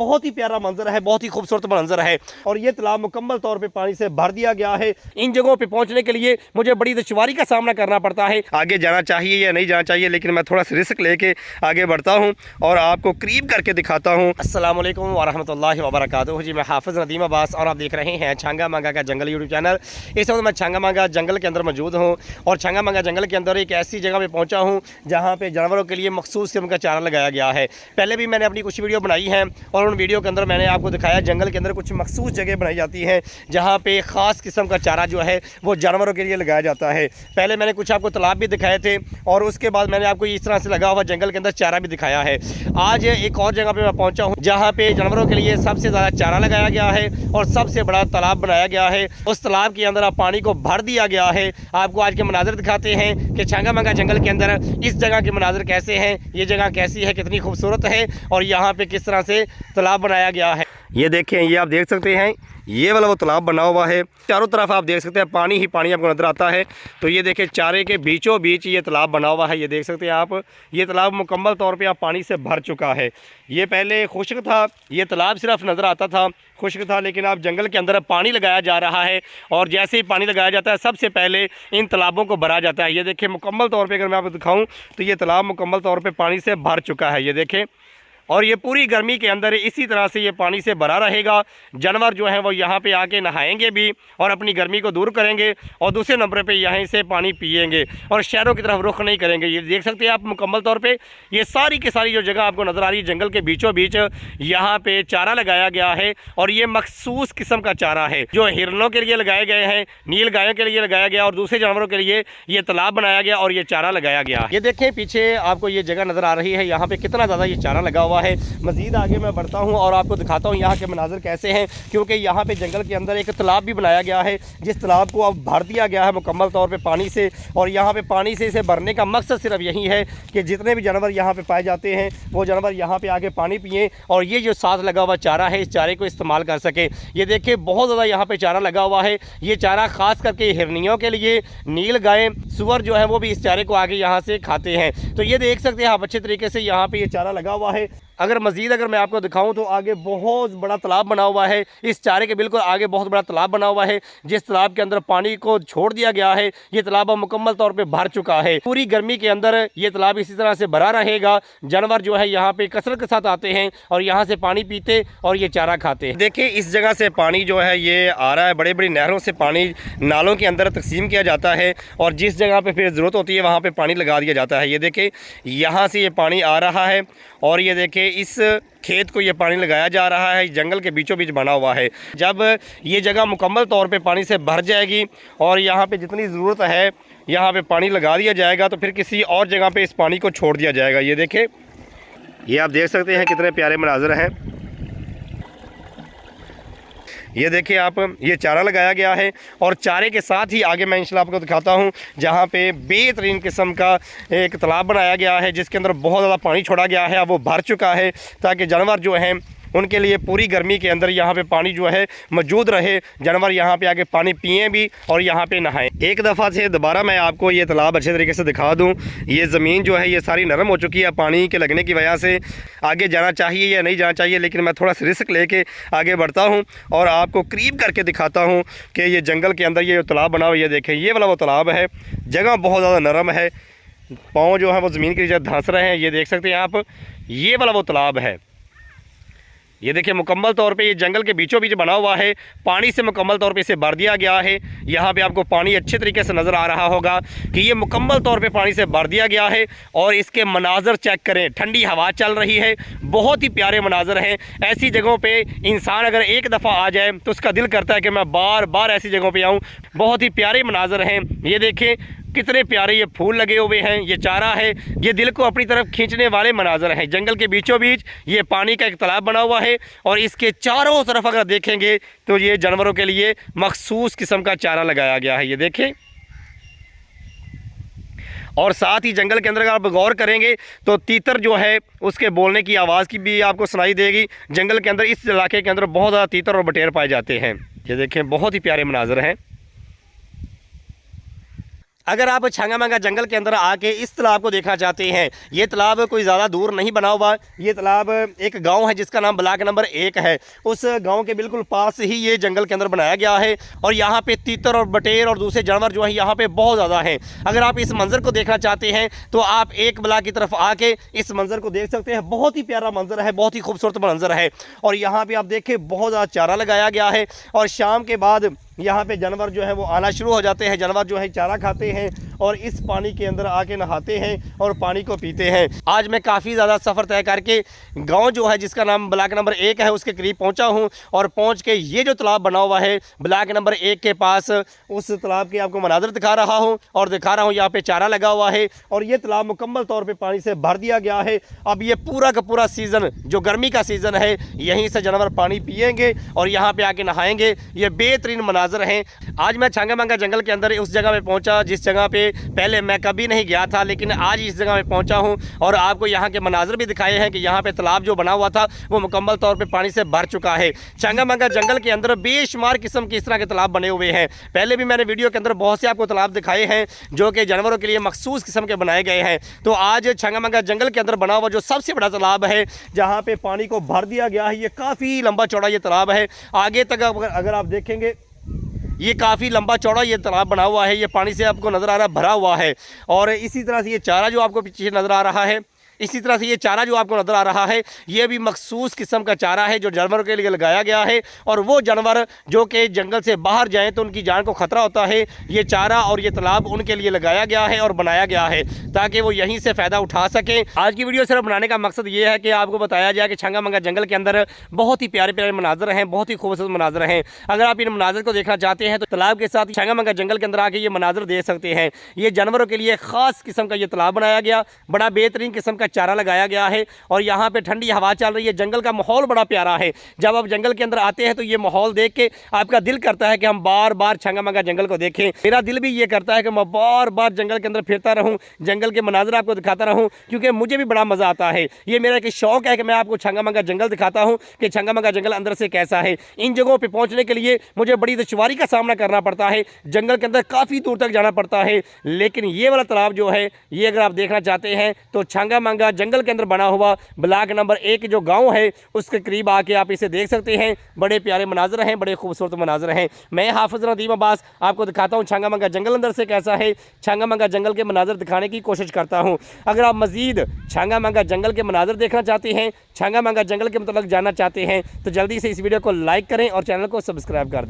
बहुत ही प्यारा मंजर है, बहुत ही खूबसूरत मंजर है। और ये तालाब मुकम्मल तौर पे पानी से भर दिया गया है। इन जगहों पे पहुंचने के लिए मुझे बड़ी दुश्वारी का सामना करना पड़ता है। आगे जाना चाहिए या नहीं जाना चाहिए, लेकिन मैं थोड़ा सा रिस्क लेके आगे बढ़ता हूँ और आपको करीब करके दिखाता हूँ। अस्सलाम वालेकुम वरहमतुल्लाहि वबरकातुहू। जी मैं हाफिज़ नदीम अब्बास और आप देख रहे हैं छांगा मांगा का जंगल यूट्यूब चैनल। इस वक्त मैं छांगा मांगा जंगल के अंदर मौजूद हूँ और छांगा मांगा जंगल के अंदर एक ऐसी जगह पे पहुँचा हूँ जहाँ पे जानवरों के लिए मखसूस किस्म का चारा लगाया गया है। पहले भी मैंने अपनी कुछ वीडियो बनाई हैं और उन वीडियो के अंदर मैंने आपको दिखाया जंगल के अंदर कुछ मखसूस जगह बनाई जाती हैं जहाँ पे ख़ास किस्म का चारा जो है वो जानवरों के लिए लगाया जाता है। पहले मैंने कुछ आपको तालाब भी दिखाए थे और उसके बाद मैंने आपको इस तरह से लगा हुआ जंगल के अंदर चारा भी दिखाया है। आज एक और जगह पे मैं पहुंचा हूं जहां पे जानवरों के लिए सबसे ज़्यादा चारा लगाया गया है और सबसे बड़ा तालाब बनाया गया है। उस तालाब के अंदर पानी को भर दिया गया है। आपको आज के मनाज़र दिखाते हैं कि छांगा मांगा जंगल के अंदर इस जगह के मनाज़र कैसे हैं, ये जगह कैसी है, कितनी खूबसूरत है और यहाँ पे किस तरह से तालाब बनाया गया है। ये देखें, ये आप देख सकते हैं, ये वाला वो तालाब बना हुआ है। चारों तरफ आप देख सकते हैं पानी ही पानी आपको नज़र आता है। तो ये देखें, चारे के बीचों बीच ये तालाब बना हुआ है। ये देख सकते हैं आप, ये तालाब मुकम्मल तौर पे आप पानी से भर चुका है। ये पहले खुश्क था, ये तालाब सिर्फ नज़र आता था, खुश्क था, लेकिन अब जंगल के अंदर पानी लगाया जा रहा है और जैसे ही पानी लगाया जाता है सबसे पहले इन तालाबों को भरा जाता है। ये देखें, मुकम्मल तौर पर अगर मैं आपको दिखाऊँ तो ये तालाब मुकम्मल तौर पर पानी से भर चुका है। ये देखें, और ये पूरी गर्मी के अंदर इसी तरह से ये पानी से भरा रहेगा। जानवर जो हैं वो यहाँ पे आके नहाएंगे भी और अपनी गर्मी को दूर करेंगे और दूसरे नंबर पे यहीं से पानी पिएंगे और शहरों की तरफ रुख नहीं करेंगे। ये देख सकते हैं आप मुकम्मल तौर पे ये सारी की सारी जो जगह आपको नज़र आ रही है जंगल के बीचों बीच यहाँ पे चारा लगाया गया है और ये मखसूस किस्म का चारा है जो हिरनों के लिए लगाए गए हैं, नील गायों के लिए लगाया गया और दूसरे जानवरों के लिए ये तालाब बनाया गया और ये चारा लगाया गया। ये देखें, पीछे आपको ये जगह नज़र आ रही है, यहाँ पे कितना ज़्यादा ये चारा लगा हुआ है। मज़ीद आगे मैं बढ़ता हूँ और आपको दिखाता हूँ यहाँ के मनाज़र कैसे हैं, क्योंकि यहाँ पे जंगल के अंदर एक तालाब भी बनाया गया है जिस तालाब को अब भर दिया गया है मुकम्मल तौर पे पानी से। और यहाँ पे पानी से इसे भरने का मकसद सिर्फ यही है कि जितने भी जानवर यहाँ पे पाए जाते हैं वो जानवर यहाँ पे आके पानी पिएँ और ये जो साथ लगा हुआ चारा है इस चारे को इस्तेमाल कर सकें। ये देखिए, बहुत ज़्यादा यहाँ पर चारा लगा हुआ है। ये चारा ख़ास करके हिरनियों के लिए, नील गाय, सुअर जो है वो भी इस चारे को आगे यहाँ से खाते हैं। तो ये देख सकते हैं आप अच्छे तरीके से यहाँ पर ये चारा लगा हुआ है। अगर मैं आपको दिखाऊं तो आगे बहुत बड़ा तालाब बना हुआ है। इस चारे के बिल्कुल आगे बहुत बड़ा तालाब बना हुआ है जिस तालाब के अंदर पानी को छोड़ दिया गया है। ये तालाब मुकम्मल तौर पे भर चुका है। पूरी गर्मी के अंदर ये तालाब इसी तरह से भरा रहेगा। जानवर जो है यहाँ पे कसरत के साथ आते हैं और यहाँ से पानी पीते और ये चारा खाते हैं। देखिए, इस जगह से पानी जो है ये आ रहा है, बड़ी बड़ी नहरों से पानी नालों के अंदर तकसीम किया जाता है और जिस जगह पर फिर ज़रूरत होती है वहाँ पर पानी लगा दिया जाता है। ये देखें, यहाँ से ये पानी आ रहा है और ये देखें, इस खेत को ये पानी लगाया जा रहा है। जंगल के बीचों बीच बना हुआ है। जब ये जगह मुकम्मल तौर पे पानी से भर जाएगी और यहाँ पे जितनी ज़रूरत है यहाँ पे पानी लगा दिया जाएगा तो फिर किसी और जगह पे इस पानी को छोड़ दिया जाएगा। ये देखें, ये आप देख सकते हैं कितने प्यारे मनाज़र हैं। ये देखिए आप, ये चारा लगाया गया है और चारे के साथ ही आगे मैं इंशाल्लाह आपको दिखाता हूँ जहाँ पे बेहतरीन किस्म का एक तालाब बनाया गया है जिसके अंदर बहुत ज़्यादा पानी छोड़ा गया है। अब वो भर चुका है ताकि जानवर जो हैं उनके लिए पूरी गर्मी के अंदर यहाँ पे पानी जो है मौजूद रहे, जानवर यहाँ पे आके पानी पिएँ भी और यहाँ पे नहाएं। एक दफ़ा से दोबारा मैं आपको ये तालाब अच्छे तरीके से दिखा दूँ। ये ज़मीन जो है ये सारी नरम हो चुकी है पानी के लगने की वजह से। आगे जाना चाहिए या नहीं जाना चाहिए, लेकिन मैं थोड़ा सा रिस्क लेके आगे बढ़ता हूँ और आपको करीब करके दिखाता हूँ कि ये जंगल के अंदर ये तालाब बना हुआ। ये देखें, ये वाला वो तालाब है। जगह बहुत ज़्यादा नरम है, पाँव जो है वो ज़मीन के नीचे धंस रहे हैं। ये देख सकते हैं आप, ये वाला वो तालाब है। ये देखिए, मुकम्मल तौर पे ये जंगल के बीचों बीच बना हुआ है। पानी से मुकम्मल तौर पे इसे भर दिया गया है। यहाँ पे आपको पानी अच्छे तरीके से नज़र आ रहा होगा कि ये मुकम्मल तौर पे पानी से भर दिया गया है। और इसके मनाज़र चेक करें, ठंडी हवा चल रही है, बहुत ही प्यारे मनाज़र हैं। ऐसी जगहों पर इंसान अगर एक दफ़ा आ जाए तो उसका दिल करता है कि मैं बार बार ऐसी जगहों पर आऊँ। बहुत ही प्यारे मनाज़र हैं। ये देखें, कितने प्यारे ये फूल लगे हुए हैं, ये चारा है, ये दिल को अपनी तरफ खींचने वाले मनाज़र हैं। जंगल के बीचों बीच ये पानी का एक तालाब बना हुआ है और इसके चारों तरफ अगर देखेंगे तो ये जानवरों के लिए मखसूस किस्म का चारा लगाया गया है। ये देखें, और साथ ही जंगल के अंदर अगर आप गौर करेंगे तो तीतर जो है उसके बोलने की आवाज़ की भी आपको सुनाई देगी। जंगल के अंदर इस इलाके के अंदर बहुत ज़्यादा तीतर और बटेर पाए जाते हैं। ये देखें, बहुत ही प्यारे मनाज़र हैं। अगर आप छांगामांगा जंगल के अंदर आके इस तालाब को देखना चाहते हैं, ये तालाब कोई ज़्यादा दूर नहीं बना हुआ। ये तालाब एक गांव है जिसका नाम ब्लॉक नंबर 1 है। उस गांव के बिल्कुल पास ही ये जंगल के अंदर बनाया गया है और यहाँ पे तीतर और बटेर और दूसरे जानवर जो है यहाँ पे बहुत ज़्यादा हैं। अगर आप इस मंजर को देखना चाहते हैं तो आप एक ब्लॉक की तरफ आके इस मंजर को देख सकते हैं। बहुत ही प्यारा मंजर है, बहुत ही खूबसूरत मंजर है। और यहाँ पर आप देखें बहुत ज़्यादा चारा लगाया गया है और शाम के बाद यहाँ पे जानवर जो है वो आना शुरू हो जाते हैं। जानवर जो है चारा खाते हैं और इस पानी के अंदर आके नहाते हैं और पानी को पीते हैं। आज मैं काफ़ी ज़्यादा सफ़र तय करके गांव जो है जिसका नाम ब्लॉक नंबर 1 है उसके करीब पहुंचा हूं और पहुंच के ये जो तालाब बना हुआ है ब्लॉक नंबर 1 के पास, उस तालाब के आपको मनाज़र दिखा रहा हूँ और दिखा रहा हूँ यहाँ पे चारा लगा हुआ है और ये तालाब मुकम्मल तौर पर पानी से भर दिया गया है। अब ये पूरा का पूरा सीज़न जो गर्मी का सीज़न है, यहीं से जानवर पानी पिएंगे और यहाँ पर आके नहाएंगे। ये बेहतरीन मनाज़र हैं। आज मैं छांगामांगा जंगल के अंदर उस जगह पे पहुंचा जिस जगह पे पहले मैं कभी नहीं गया था, लेकिन आज इस जगह पे पहुंचा हूं और आपको यहाँ के मनाजर भी दिखाए हैं कि यहाँ पे तालाब जो बना हुआ था वो मुकम्मल तौर पे पानी से भर चुका है। छांगामांगा जंगल के अंदर बेशुमार किस्म के इस तरह के तालाब बने हुए हैं। पहले भी मैंने वीडियो के अंदर बहुत से आपको तालाब दिखाए हैं जो कि जानवरों के लिए मखसूस किस्म के बनाए गए हैं। तो आज छांगामांगा जंगल के अंदर बना हुआ जो सबसे बड़ा तालाब है जहाँ पे पानी को भर दिया गया है, ये काफ़ी लंबा चौड़ा ये तालाब है। आगे तक अगर आप देखेंगे ये काफ़ी लंबा चौड़ा ये तालाब बना हुआ है। ये पानी से आपको नज़र आ रहा है भरा हुआ है और इसी तरह से ये चारा जो आपको पीछे नज़र आ रहा है, इसी तरह से ये चारा जो आपको नज़र आ रहा है ये भी मखसूस किस्म का चारा है जो जानवरों के लिए लगाया गया है। और वो जानवर जो कि जंगल से बाहर जाएं तो उनकी जान को ख़तरा होता है, ये चारा और ये तालाब उनके लिए लगाया गया है और बनाया गया है ताकि वो यहीं से फ़ायदा उठा सकें। आज की वीडियो सिर्फ बनाने का मकसद ये है कि आपको बताया जाए कि छांगामांगा जंगल के अंदर बहुत ही प्यारे प्यारे मनाजर हैं, बहुत ही खूबसूरत मनाजर हैं। अगर आप इन मनाजर को देखना चाहते हैं तो तालाब के साथ छांगामांगा जंगल के अंदर आके ये मनाजर देख सकते हैं। ये जानवरों के लिए ख़ास किस्म का ये तालाब बनाया गया, बड़ा बेहतरीन किस्म का चारा लगाया गया है और यहाँ पे ठंडी हवा चल रही है। जंगल का माहौल बड़ा प्यारा है। जब आप जंगल के अंदर आते हैं तो ये माहौल देख के आपका दिल करता है कि हम बार बार छांगामांगा जंगल को देखें। मेरा दिल भी ये करता है कि मैं बार बार जंगल के अंदर फिरता रहूं, जंगल के मनाजर आपको दिखाता रहूं, क्योंकि मुझे भी बड़ा मज़ा आता है। ये मेरा एक शौक है कि मैं आपको छांगामांगा जंगल दिखाता हूँ कि छांगामांगा जंगल अंदर से कैसा है। इन जगहों पर पहुँचने के लिए मुझे बड़ी दुश्वारी का सामना करना पड़ता है, जंगल के अंदर काफ़ी दूर तक जाना पड़ता है। लेकिन ये वाला तालाब जो है ये अगर आप देखना चाहते हैं तो छांगामांगा जंगल के अंदर बना हुआ ब्लॉक नंबर 1 जो गांव है उसके करीब आके आप इसे देख सकते हैं। बड़े प्यारे मनाजर हैं, बड़े खूबसूरत मनाजर हैं। मैं हाफिज नदीम अब्बास आपको दिखाता हूँ छांगामांगा जंगल अंदर से कैसा है। छांगामांगा जंगल के मनाजर दिखाने की कोशिश करता हूँ। अगर आप मजीद छांगामांगा जंगल के मनाजर देखना चाहते हैं, छांगामांगा जंगल के मतलब जानना चाहते हैं तो जल्दी से इस वीडियो को लाइक करें और चैनल को सब्सक्राइब कर दें।